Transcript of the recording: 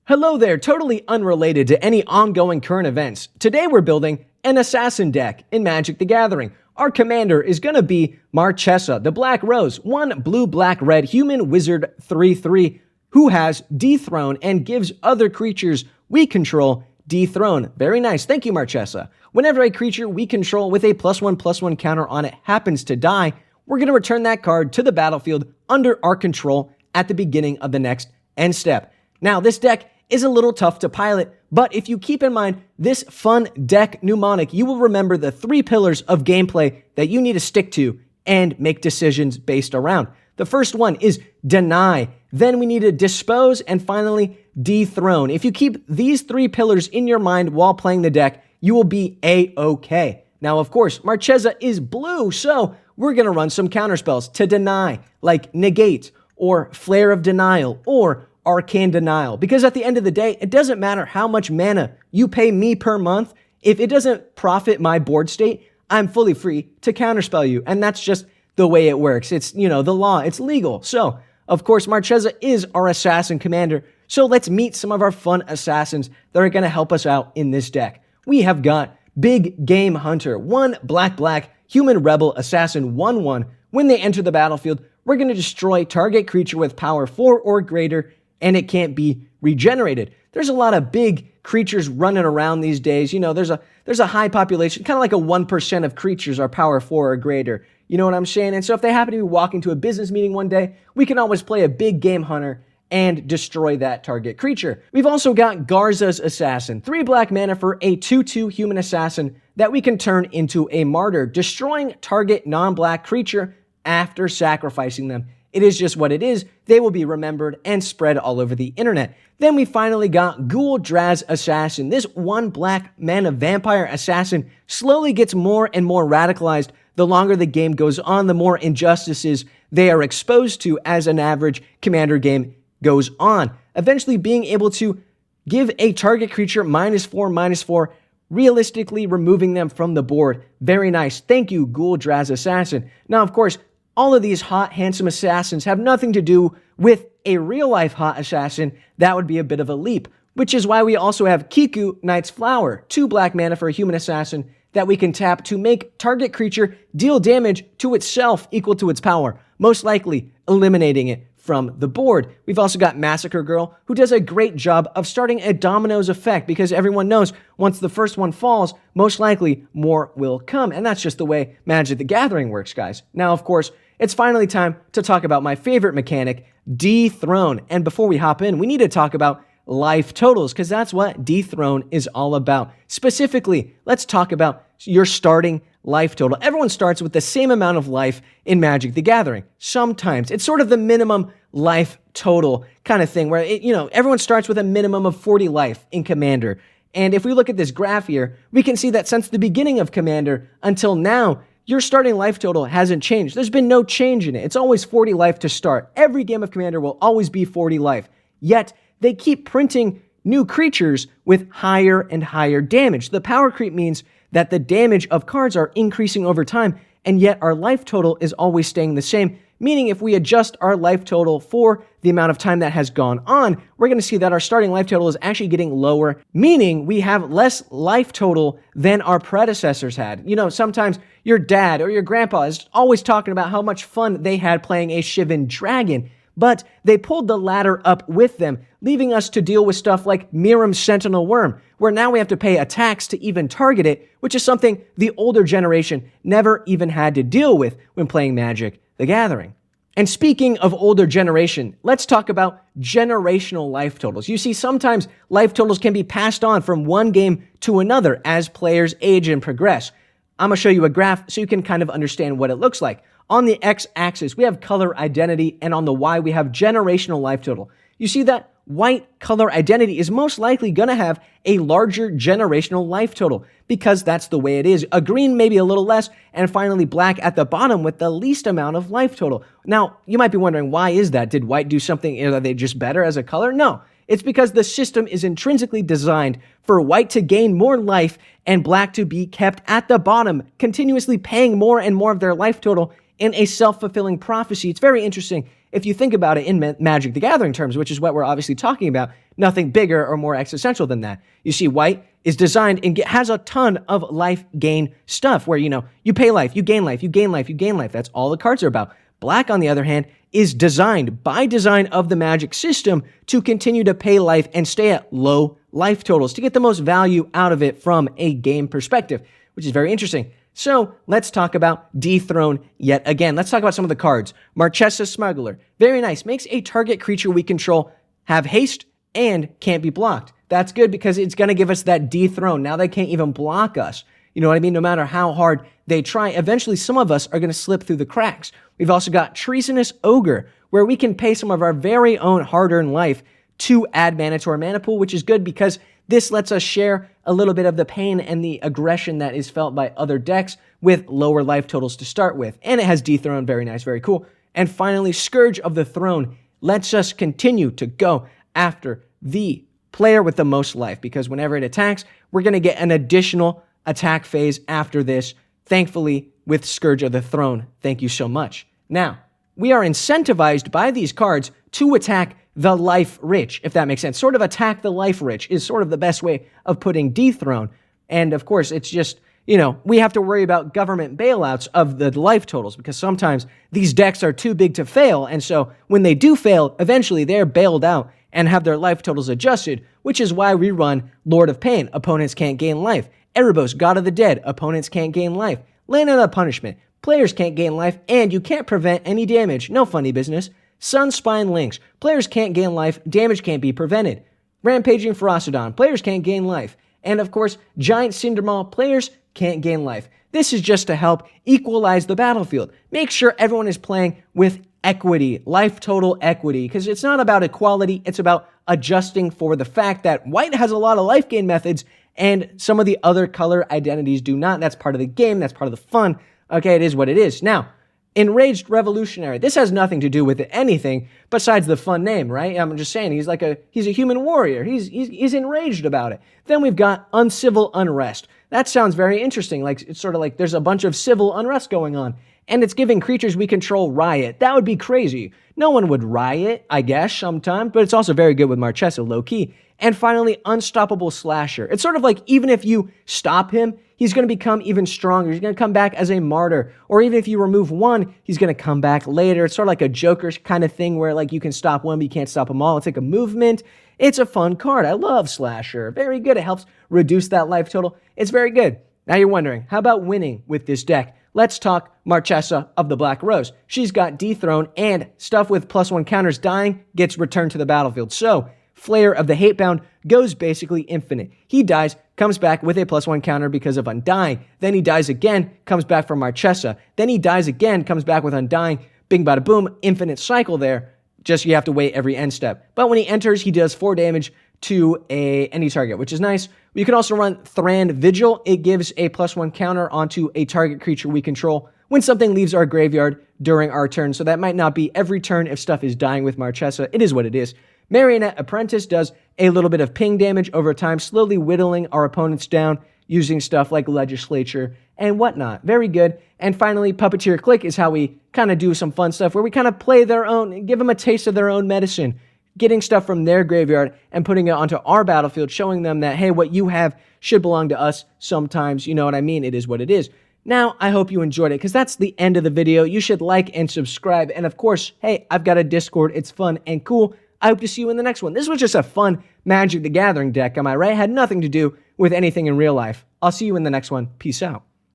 Hello there, totally unrelated to any ongoing current events. Today we're building an assassin deck in Magic the Gathering. Our commander is going to be Marchesa, the Black Rose, 1 blue-black-red human wizard 3/3, who has Dethrone and gives other creatures we control Dethrone. Very nice, thank you Marchesa. Whenever a creature we control with a +1/+1 counter on it happens to die, we're going to return that card to the battlefield under our control at the beginning of the next end step. Now, this deck is a little tough to pilot, but if you keep in mind this fun deck mnemonic, you will remember the 3 pillars of gameplay that you need to stick to and make decisions based around. The first one is deny, then we need to dispose, and finally dethrone. If you keep these 3 pillars in your mind while playing the deck, you will be A-OK. Now, of course, Marchesa is blue, so we're going to run some counterspells to deny, like negate, or flare of denial, or arcane denial, because at the end of the day, it doesn't matter how much mana you pay me per month. If it doesn't profit my board state, I'm fully free to counterspell you, and that's just the way it works. It's, the law, it's legal. So, of course, Marchesa is our assassin commander, so let's meet some of our fun assassins that are going to help us out in this deck. We have got Big Game Hunter, 1 black-black human rebel assassin 1/1. When they enter the battlefield, we're going to destroy target creature with power 4 or greater, and it can't be regenerated. There's a lot of big creatures running around these days. There's a high population, kind of like a 1% of creatures are power 4 or greater. You know what I'm saying? And so if they happen to be walking to a business meeting one day, we can always play a Big Game Hunter and destroy that target creature. We've also got Garza's Assassin, 3 black mana for a 2/2 human assassin that we can turn into a martyr, destroying target non-black creature after sacrificing them. It is just what it is. They will be remembered and spread all over the internet. Then we finally got Ghoul-Draz Assassin. This 1 black mana vampire assassin slowly gets more and more radicalized the longer the game goes on, the more injustices they are exposed to as an average commander game goes on. Eventually being able to give a target creature -4/-4, realistically removing them from the board. Very nice. Thank you, Ghoul-Draz Assassin. Now, of course, all of these hot, handsome assassins have nothing to do with a real-life hot assassin. That would be a bit of a leap, which is why we also have Kiku, Knight's Flower, 2 black mana for a human assassin that we can tap to make target creature deal damage to itself equal to its power, most likely eliminating it from the board. We've also got Massacre Girl, who does a great job of starting a dominoes effect, because everyone knows once the first one falls, most likely more will come. And that's just the way Magic the Gathering works, guys. Now, of course, it's finally time to talk about my favorite mechanic, Dethrone. And before we hop in, we need to talk about life totals, because that's what Dethrone is all about. Specifically, let's talk about your starting life total. Everyone starts with the same amount of life in Magic the Gathering. Sometimes it's sort of the minimum life total kind of thing, where everyone starts with a minimum of 40 life in Commander. And if we look at this graph here, we can see that since the beginning of Commander until now, your starting life total hasn't changed. There's been no change in it. It's always 40 life to start. Every game of Commander will always be 40 life. Yet, they keep printing new creatures with higher and higher damage. The power creep means that the damage of cards are increasing over time, and yet our life total is always staying the same, meaning if we adjust our life total for the amount of time that has gone on, we're going to see that our starting life total is actually getting lower, meaning we have less life total than our predecessors had. Sometimes your dad or your grandpa is always talking about how much fun they had playing a Shivan Dragon, but they pulled the ladder up with them, leaving us to deal with stuff like Miram's Sentinel Worm, where now we have to pay a tax to even target it, which is something the older generation never even had to deal with when playing Magic the Gathering. And speaking of older generation, let's talk about generational life totals. You see, sometimes life totals can be passed on from one game to another as players age and progress. I'm going to show you a graph so you can kind of understand what it looks like. On the x-axis, we have color identity, and on the y, we have generational life total. You see that white color identity is most likely going to have a larger generational life total, because that's the way it is. A green maybe a little less, and finally black at the bottom with the least amount of life total. Now, you might be wondering, why is that? Did white do something? Are they just better as a color? No. It's because the system is intrinsically designed for white to gain more life and black to be kept at the bottom, continuously paying more and more of their life total in a self-fulfilling prophecy. It's very interesting if you think about it in Magic the Gathering terms, which is what we're obviously talking about. Nothing bigger or more existential than that. You see, white is designed and has a ton of life gain stuff where, you pay life, you gain life, you gain life, you gain life. That's all the cards are about. Black, on the other hand, is designed by design of the Magic system to continue to pay life and stay at low life totals to get the most value out of it from a game perspective, which is very interesting. So let's talk about Dethrone yet again. Let's talk about some of the cards. Marchesa Smuggler. Very nice. Makes a target creature we control have haste and can't be blocked. That's good because it's going to give us that Dethrone. Now they can't even block us. You know what I mean? No matter how hard they try, eventually some of us are going to slip through the cracks. We've also got Treasonous Ogre, where we can pay some of our very own hard-earned life to add mana to our mana pool, which is good because this lets us share a little bit of the pain and the aggression that is felt by other decks with lower life totals to start with. And it has Dethrone, very nice, very cool. And finally, Scourge of the Throne lets us continue to go after the player with the most life, because whenever it attacks, we're going to get an additional attack phase after this, thankfully, with Scourge of the Throne. Thank you so much. Now, we are incentivized by these cards to attack the life rich, if that makes sense. Sort of attack the life rich is sort of the best way of putting Dethrone. And of course, it's just, we have to worry about government bailouts of the life totals because sometimes these decks are too big to fail. And so when they do fail, eventually they're bailed out and have their life totals adjusted, which is why we run Lord of Pain. Opponents can't gain life. Erebos, God of the Dead. Opponents can't gain life. Land of Punishment. Players can't gain life, and you can't prevent any damage. No funny business. Sunspine Lynx. Players can't gain life. Damage can't be prevented. Rampaging Ferocidon. Players can't gain life. And of course, Giant Cindermaw. Players can't gain life. This is just to help equalize the battlefield. Make sure everyone is playing with equity, life total equity, because it's not about equality, it's about adjusting for the fact that white has a lot of life gain methods and some of the other color identities do not. That's part of the game, that's part of the fun. Okay, it is what it is. Now, Enraged Revolutionary. This has nothing to do with anything besides the fun name, right? I'm just saying, he's a human warrior. He's enraged about it. Then we've got Uncivil Unrest. That sounds very interesting. It's sort of like there's a bunch of civil unrest going on. And it's giving creatures we control riot. That would be crazy. No one would riot, I guess, sometimes, but it's also very good with Marchesa, low-key. And finally, Unstoppable Slasher. It's sort of like even if you stop him, he's going to become even stronger. He's going to come back as a martyr. Or even if you remove one, he's going to come back later. It's sort of like a Joker kind of thing where you can stop one, but you can't stop them all. It's like a movement. It's a fun card. I love Slasher. Very good. It helps reduce that life total. It's very good. Now you're wondering, how about winning with this deck? Let's talk Marchesa of the Black Rose. She's got Dethrone and stuff with +1 counters dying gets returned to the battlefield. So, Flayer of the Hatebound goes basically infinite. He dies, comes back with a +1 counter because of Undying. Then he dies again, comes back from Marchesa. Then he dies again, comes back with Undying. Bing bada boom, infinite cycle there. Just you have to wait every end step. But when he enters, he does 4 damage to any target, which is nice. You can also run Thran Vigil. It gives a +1 counter onto a target creature we control when something leaves our graveyard during our turn. So that might not be every turn if stuff is dying with Marchesa. It is what it is. Marionette Apprentice does a little bit of ping damage over time, slowly whittling our opponents down using stuff like Legislature and whatnot. Very good. And finally, Puppeteer Click is how we kind of do some fun stuff where we kind of play their own, give them a taste of their own medicine, getting stuff from their graveyard and putting it onto our battlefield, showing them that, hey, what you have should belong to us sometimes. You know what I mean? It is what it is. Now, I hope you enjoyed it because that's the end of the video. You should like and subscribe. And of course, hey, I've got a Discord. It's fun and cool. I hope to see you in the next one. This was just a fun Magic the Gathering deck, am I right? Had nothing to do with anything in real life. I'll see you in the next one. Peace out.